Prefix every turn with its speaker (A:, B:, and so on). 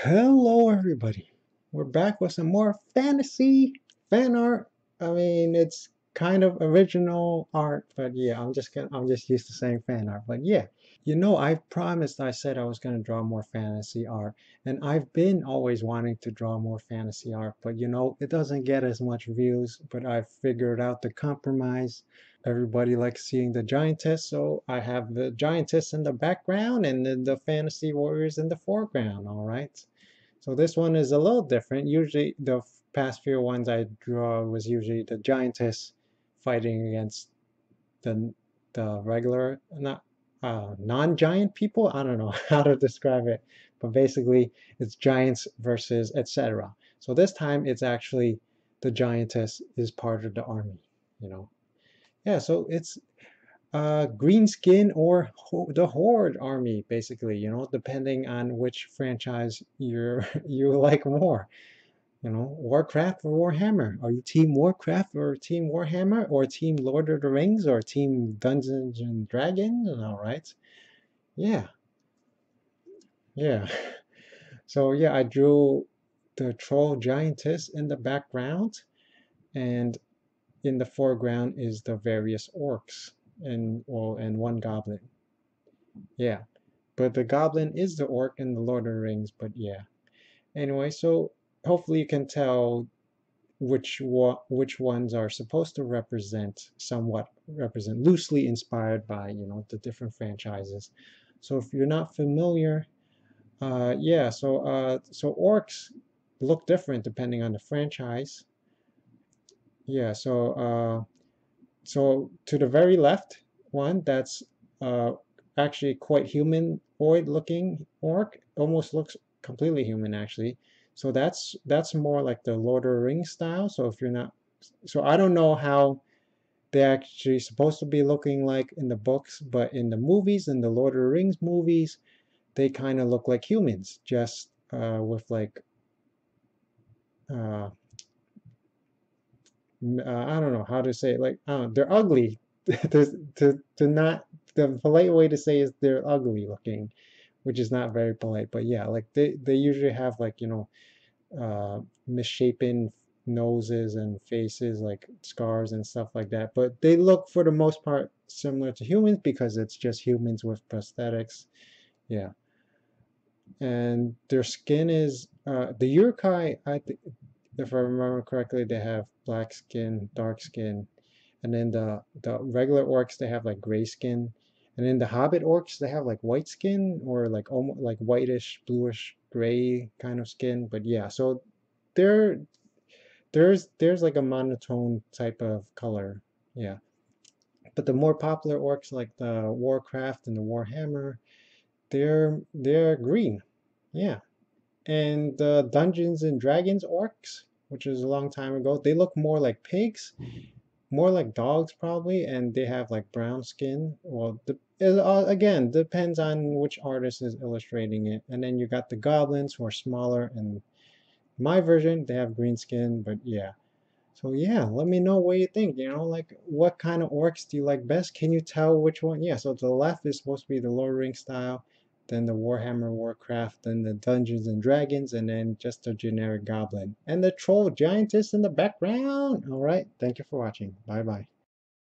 A: Hello, everybody. We're back with some more fantasy fan art. I mean, it's kind of original art, but yeah, I'm just used to saying fan art. But yeah, I promised I said I was gonna draw more fantasy art, and I've been always wanting to draw more fantasy art, but it doesn't get as much views. But I figured out the compromise. Everybody likes seeing the giantess, so I have the giantess in the background and then the fantasy warriors in the foreground. All right. So this one is a little different. Usually the past few ones I draw was usually the giantess fighting against the regular not non-giant people. I don't know how to describe it, but basically it's giants versus etc. So this time it's actually the giantess is part of the army, you know. Yeah, so it's green skin or the horde army basically, depending on which franchise you like more. Warcraft or Warhammer. Are you team Warcraft or team Warhammer or team Lord of the Rings or team Dungeons and Dragons? All right. Yeah, yeah. So yeah, I drew the troll giantess in the background, and in the foreground is the various orcs and one goblin. Yeah, but the goblin is the orc in the Lord of the Rings. But yeah. Anyway, so hopefully you can tell which ones are supposed to somewhat represent loosely inspired by the different franchises. So if you're not familiar, yeah, so orcs look different depending on the franchise. Yeah, so to the very left one, that's uh actually quite humanoid looking orc, almost looks completely human actually. So that's more like the Lord of the Rings style. So if you're not so I don't know how they're actually supposed to be looking like in the books, but in the movies, in the Lord of the Rings movies, they kind of look like humans, just with like uh, I don't know how to say it. Like they're ugly. To not the polite way to say is they're ugly looking, which is not very polite. But yeah, like they usually have like misshapen noses and faces, like scars and stuff like that. But they look for the most part similar to humans because it's just humans with prosthetics. Yeah, and their skin is the Urkai. If I remember correctly, they have black skin, dark skin, and then the regular orcs they have like gray skin, and then the Hobbit orcs they have like white skin or like almost like whitish, bluish, gray kind of skin. But yeah, so there there's like a monotone type of color. Yeah. But the more popular orcs like the Warcraft and the Warhammer, they're green. Yeah. And the Dungeons and Dragons orcs, which is a long time ago, they look more like pigs, more like dogs probably, and they have like brown skin. Well, again, depends on which artist is illustrating it. And then you got the goblins who are smaller, and my version they have green skin, but yeah. So yeah, let me know what you think. Like what kind of orcs do you like best? Can you tell which one? Yeah, so to the left is supposed to be the Lord of the Rings style, then the Warhammer Warcraft, then the Dungeons and Dragons, and then just a generic goblin. And the troll giantess in the background. All right, thank you for watching. Bye bye.